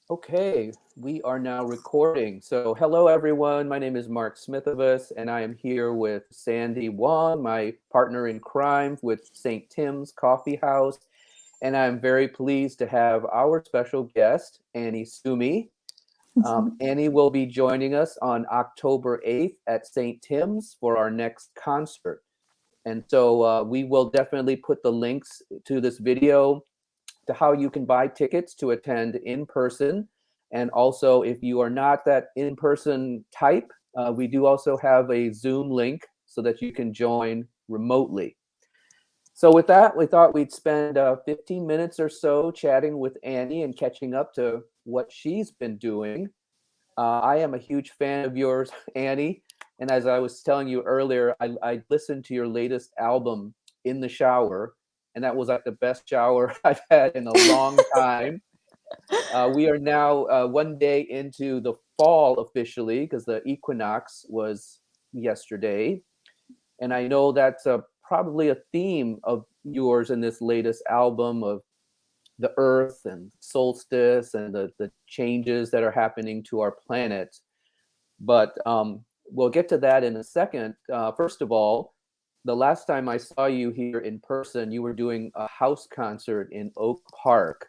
Okay, we are now recording. So, hello everyone. My name is Mark Smithovus, and I am here with Sandy Wong, my partner in crime with St. Tim's Coffeehouse. And I'm very pleased to have our special guest, Annie Sumi. Annie will be joining us on October 8th at St. Tim's for our next concert. And so we will definitely put the links to this video to how you can buy tickets to attend in person. And also, if you are not that in person type, we do also have a Zoom link so that you can join remotely. So, with that, we thought we'd spend 15 minutes or so chatting with Annie and catching up to what she's been doing. I am a huge fan of yours, Annie. And as I was telling you earlier, I listened to your latest album in the shower, and that was like the best shower I've had in a long time. We are now one day into the fall officially because the equinox was yesterday. And I know that's probably a theme of yours in this latest album of the earth and solstice and the changes that are happening to our planet. But we'll get to that in a second. First of all, the last time I saw you here in person, you were doing a house concert in Oak Park.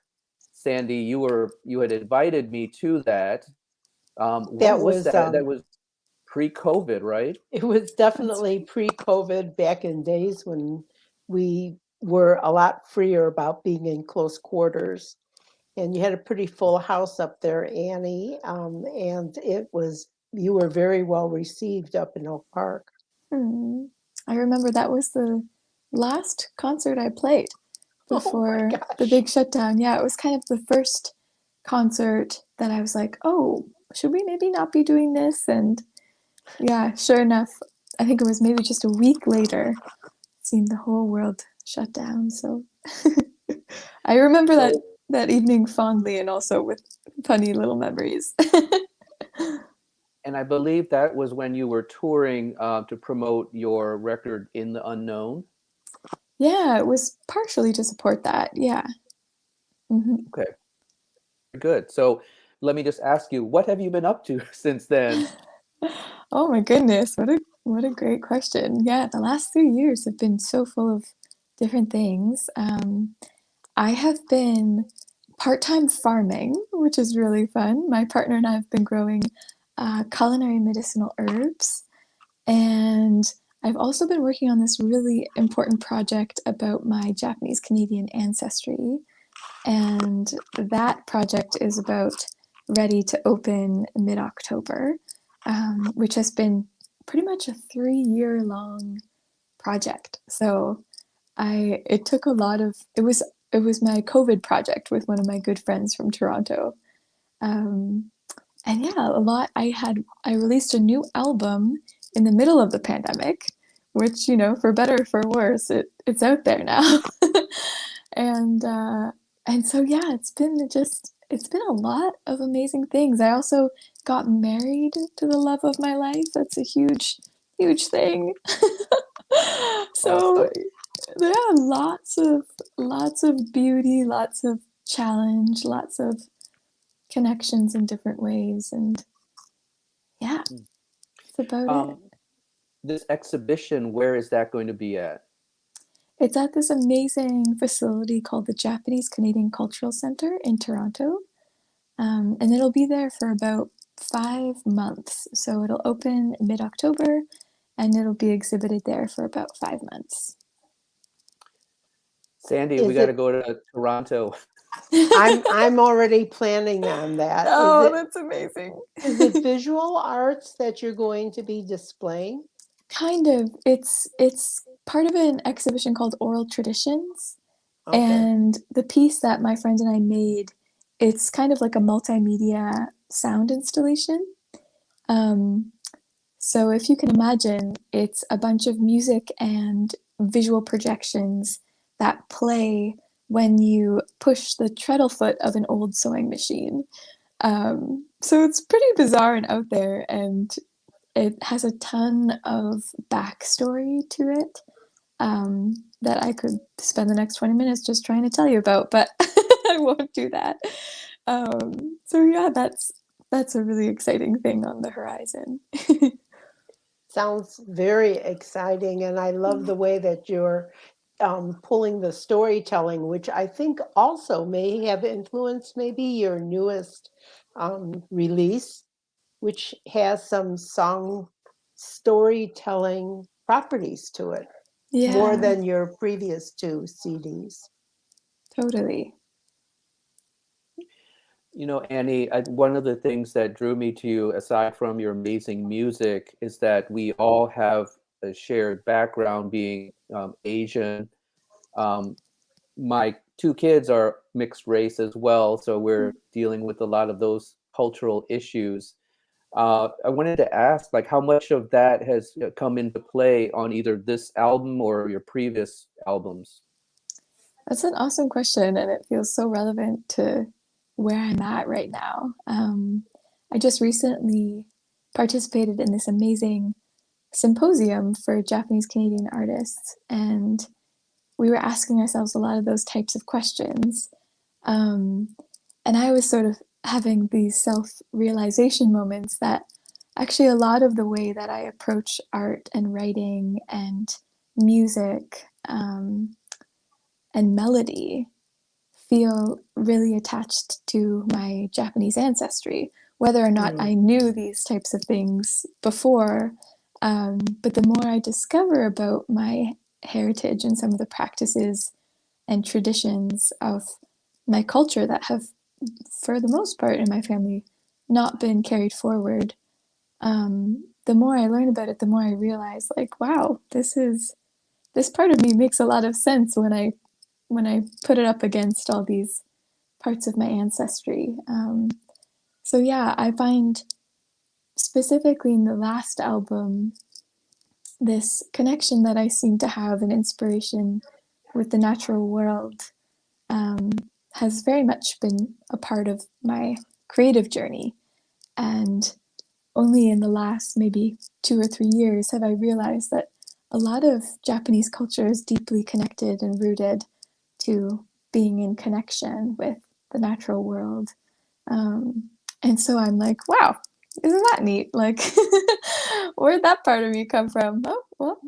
Sandy, you had invited me to that. When That was was that? That was pre-COVID, right? it was That's definitely pre-COVID back in days when we were a lot freer about being in close quarters. And you had a pretty full house up there, Annie. And it was you were very well received up in Oak Park. hmm. I remember that was the last concert I played Oh my before the gosh. big shutdown. Yeah, it was kind of the first concert that I was like, oh, should we maybe not be doing this? And yeah, sure enough, I think it was maybe just a week later, it seemed the whole world shut down. So I remember So, that evening fondly and also with funny little memories. and I believe that was when you were touring to promote your record In the Unknown. Yeah, it was partially to support that. Yeah. hmm Okay, good. So let me just ask you, what have you been up to since then? Oh my goodness, what a great question. Yeah, the last 3 years have been so full of different things. I have been part-time farming, which is really fun. My partner and I have been growing culinary medicinal herbs, and I've also been working on this really important project about my Japanese Canadian ancestry. And that project is about ready to open mid-October, which has been pretty much a 3 year long project. So it took a lot of it was my COVID project with one of my good friends from Toronto. Um, and yeah, a lot I released a new album in the middle of the pandemic, which, for better or for worse, it's out there now. and and so yeah, it's been a lot of amazing things. I also got married to the love of my life. That's a huge thing. So Awesome. there are lots of beauty, lots of challenge, lots of connections in different ways, and yeah, that's about it. Um, this exhibition, where is that going to be at? It's at this amazing facility called the Japanese Canadian Cultural Center in Toronto. And it'll be there for about 5 months. So it'll open mid October and it'll be exhibited there for about 5 months. Sandy, we Is got to it go to Toronto. I'm already planning on that. Oh, that's amazing. Is it visual arts that you're going to be displaying? Kind of. It's part of an exhibition called Oral Traditions. Okay. And the piece that my friend and I made, it's kind of like a multimedia sound installation. Um, So if you can imagine, it's a bunch of music and visual projections that play when you push the treadle foot of an old sewing machine. So it's pretty bizarre and out there, and it has a ton of backstory to it that I could spend the next 20 minutes just trying to tell you about, but I won't do that. So yeah, that's a really exciting thing on the horizon. Sounds very exciting, and I love the way that you're pulling the storytelling, which I think also may have influenced maybe your newest release, which has some song storytelling properties to it, more Yeah, than your previous two CDs. totally. Annie, one of the things that drew me to you, aside from your amazing music, is that we all have a shared background being Asian. Um, my two kids are mixed race as well, so we're dealing with a lot of those cultural issues. I wanted to ask, like, how much of that has come into play on either this album or your previous albums? That's an awesome question, and it feels so relevant to where I'm at right now. I just recently participated in this amazing symposium for Japanese Canadian artists, and we were asking ourselves a lot of those types of questions. Um, and I was sort of having these self realization moments that actually a lot of the way that I approach art and writing and music and melody feel really attached to my Japanese ancestry, whether or not Mm. I knew these types of things before. But the more I discover about my heritage and some of the practices and traditions of my culture that have, for the most part in my family, not been carried forward, the more I learn about it, the more I realize, like, wow, this part of me makes a lot of sense when I put it up against all these parts of my ancestry. So yeah, I find specifically in the last album this connection that I seem to have an inspiration with the natural world um, has very much been a part of my creative journey. And only in the last maybe 2 or 3 years have I realized that a lot of Japanese culture is deeply connected and rooted to being in connection with the natural world. And so I'm like, wow, isn't that neat? Like, where'd that part of me come from? Oh, well,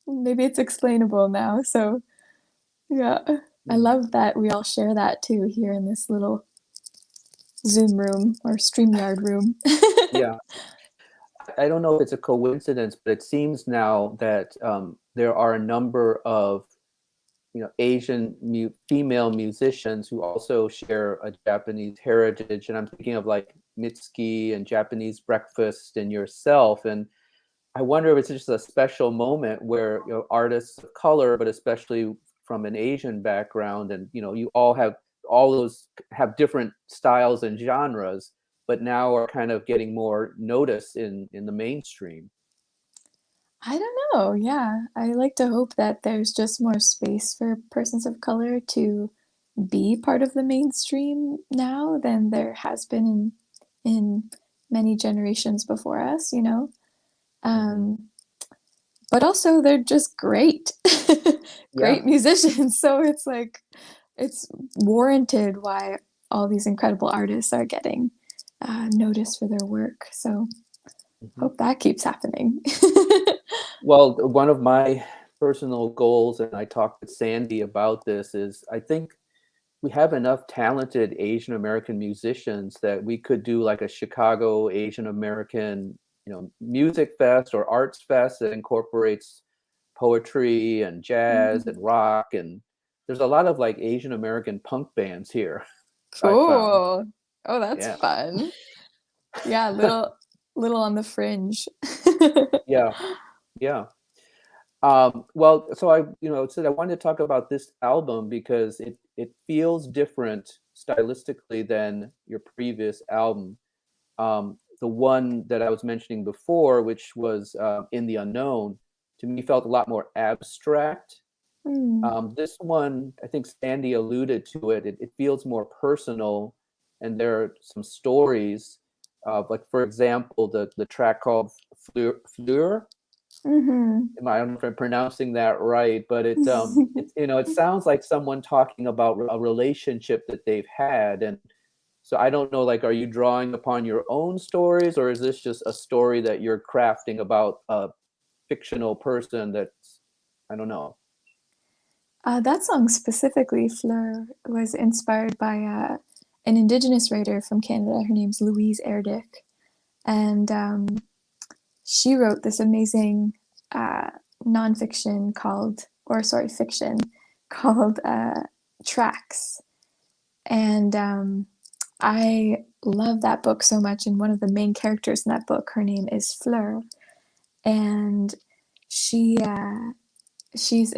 maybe it's explainable now. So, yeah, I Hmm. love that we all share that too here in this little Zoom room or StreamYard room. Yeah. I don't know if it's a coincidence, but it seems now that there are a number of Asian female musicians who also share a Japanese heritage, and I'm thinking of like Mitski and Japanese Breakfast and yourself. And I wonder if it's just a special moment where artists of color, but especially from an Asian background, and you all those have different styles and genres, but now are kind of getting more notice in the mainstream. I don't know. Yeah, I like to hope that there's just more space for persons of color to be part of the mainstream now than there has been in many generations before us, you know? Hmm. Um, but also they're just great, Yeah. great musicians. So it's like, it's warranted why all these incredible artists are getting noticed for their work. So Mhm. hope that keeps happening. Well, one of my personal goals, and I talked with Sandy about this, is I think we have enough talented Asian American musicians that we could do like a Chicago Asian American, music fest or arts fest that incorporates poetry and jazz Mm, and rock. And there's a lot of like Asian American punk bands here, I found. cool. Oh, that's Yeah. fun. Yeah, little on the fringe. Yeah. Yeah. Well, so said I wanted to talk about this album because it feels different stylistically than your previous album. The one that I was mentioning before, which was In the Unknown, to me felt a lot more abstract. Mm, This one, I think Sandy alluded to it. It feels more personal, and there are some stories. Like for example, the track called Fleur. mhm. I don't know if I'm pronouncing that right, but it sounds like someone talking about a relationship that they've had, and So I don't know, like, are you drawing upon your own stories, or is this just a story that you're crafting about a fictional person that's, I don't know. That song specifically, Fleur, was inspired by an Indigenous writer from Canada. Her name's Louise Erdick. And she wrote this amazing nonfiction called, or sorry, fiction called Tracks. And I love that book so much. And one of the main characters in that book, her name is Fleur. And she's an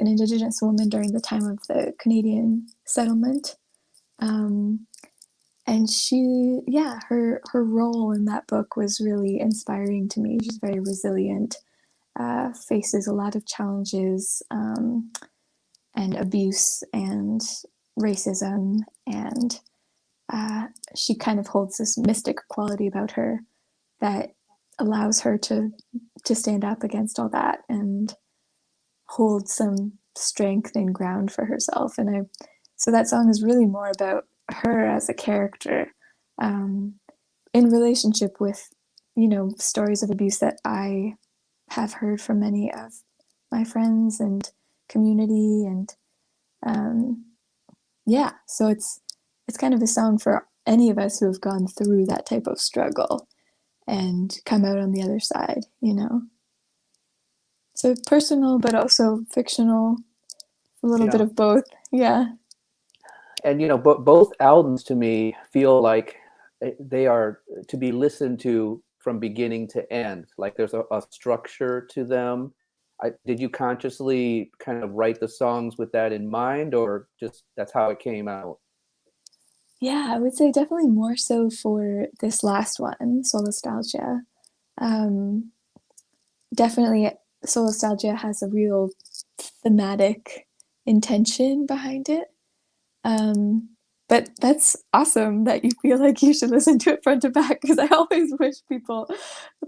Indigenous woman during the time of the Canadian settlement. And her role in that book was really inspiring to me. She's very resilient, faces a lot of challenges, and abuse and racism, and she kind of holds this mystic quality about her that allows her to stand up against all that and hold some strength and ground for herself. And so that song is really more about her as a character, in relationship with, stories of abuse that I have heard from many of my friends and community. And so it's kind of a song for any of us who have gone through that type of struggle and come out on the other side, So personal, but also fictional, a little bit of both. Yeah. And both albums to me feel like they are to be listened to from beginning to end. Like there's a structure to them. Did you consciously kind of write the songs with that in mind, or just that's how it came out? Yeah, I would say definitely more so for this last one, Solastalgia. Definitely, Solastalgia has a real thematic intention behind it. But that's awesome that you feel like you should listen to it front to back, because I always wish people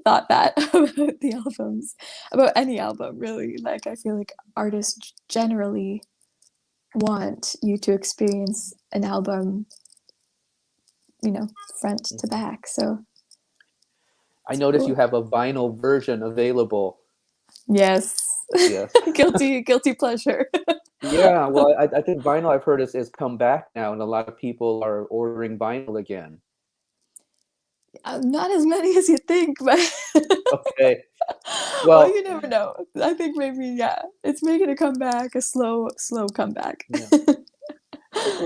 thought that about the albums, about any album, really. Like, I feel like artists generally want you to experience an album, front to back. So I noticed you cool. have a vinyl version available. Yes. Yes. guilty pleasure. Yeah, well, I think vinyl, I've heard, is come back now, and a lot of people are ordering vinyl again. Not as many as you think, but Okay. well, Well, you never know. I think maybe, it's making a comeback, a slow comeback. yeah.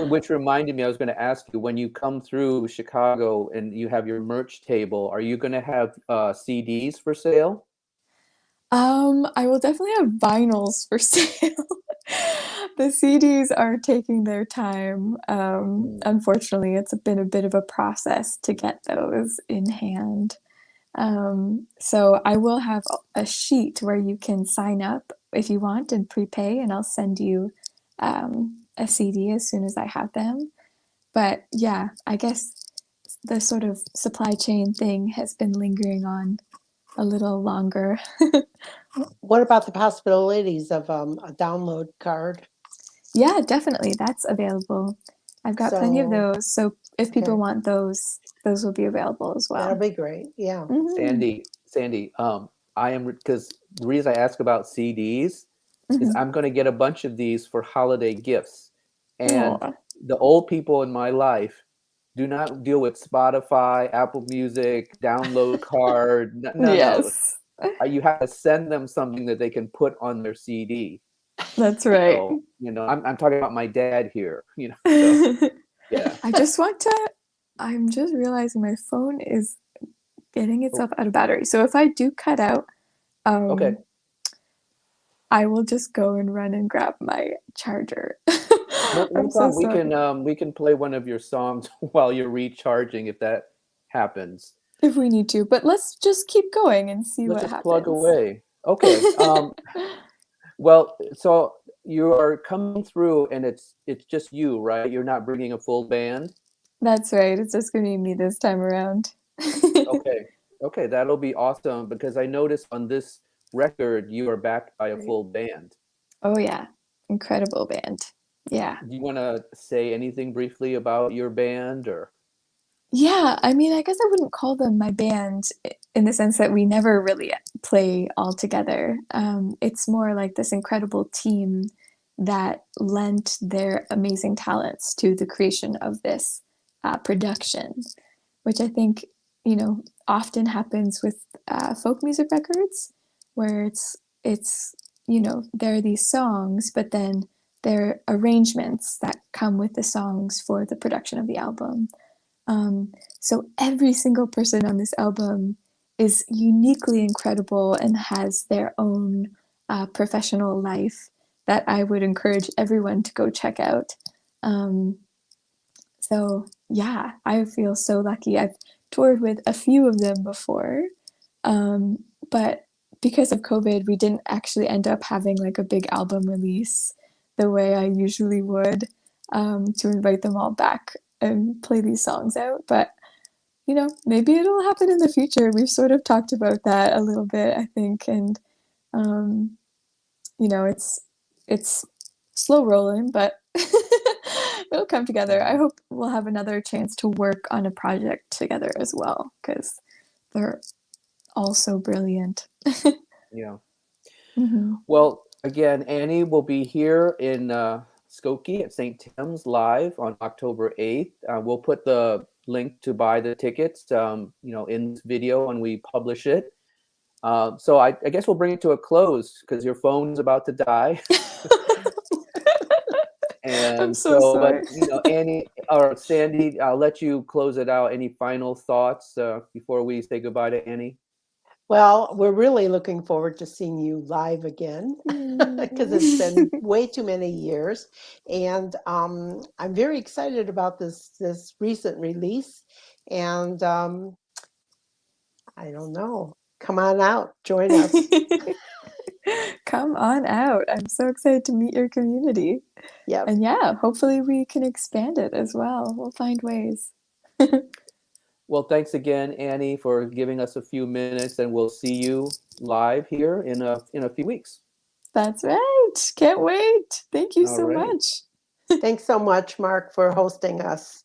Which reminded me, I was going to ask you, when you come through Chicago and you have your merch table, are you going to have CDs for sale? I will definitely have vinyls for sale. The CDs are taking their time. Unfortunately, it's been a bit of a process to get those in hand. So I will have a sheet where you can sign up if you want and prepay, and I'll send you a CD as soon as I have them. But yeah, I guess the sort of supply chain thing has been lingering on a little longer. What about the possibilities of a download card? Yeah, definitely. That's available. I've got plenty of So, those. So if people okay, want those will be available as that'll well. be great. Yeah. Hmm. Sandy, I am, because the reason I ask about CDs is Hmm. I'm going to get a bunch of these for holiday gifts. And Oh, the old people in my life do not deal with Spotify, Apple Music, download card, none of those. yes, You have to send them something that they can put on their CD. that's right. So, I'm talking about my dad here, so I yeah. just want to, I'm just realizing my phone is getting Oh, itself out of battery. So if I do cut out, okay. I will just go and run and grab my charger. No I'm so problem. sorry. We can play one of your songs while you're recharging if that happens. If we need to, but let's just keep going and see Let's what just plug happens. away. Okay. Well, so you are coming through and it's just you, right? You're not bringing a full band? That's right. It's just gonna be me this time around. Okay. Okay, that'll be awesome because I noticed on this record you are backed by a Great. full band. Oh yeah, incredible band. Yeah. Do you want to say anything briefly about your band, or? Yeah, I mean, I guess I wouldn't call them my band in the sense that we never really play all together. It's more like this incredible team that lent their amazing talents to the creation of this production, which I think, often happens with folk music records, where it's there are these songs, but then there are arrangements that come with the songs for the production of the album. So every single person on this album is uniquely incredible and has their own professional life that I would encourage everyone to go check out. Um, so yeah, I feel so lucky. I've toured with a few of them before, but because of COVID, we didn't actually end up having like a big album release the way I usually would, to invite them all back and play these songs out. But maybe it'll happen in the future. We've sort of talked about that a little bit, I think, and um, it's slow rolling, but it'll come together. I hope we'll have another chance to work on a project together as well, because they're all so brilliant. Yeah. Hmm. Well, again, Annie will be here in Skokie at St. Tim's live on October 8th. We'll put the link to buy the tickets, in this video when we publish it. So I guess we'll bring it to a close because your phone's about to die. I'm And so so, but sorry. Annie or Sandy, I'll let you close it out. Any final thoughts before we say goodbye to Annie? Well, we're really looking forward to seeing you live again because it's been way too many years, and I'm very excited about this recent release. And I don't know, come on out, join us. Come on out. I'm so excited to meet your community. Yep. And yeah, hopefully we can expand it as well. We'll find ways. Well, thanks again, Annie, for giving us a few minutes, and we'll see you live here in a few weeks. That's right. Can't wait. Thank you All so right. much. Thanks so much, Mark, for hosting us.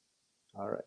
All right.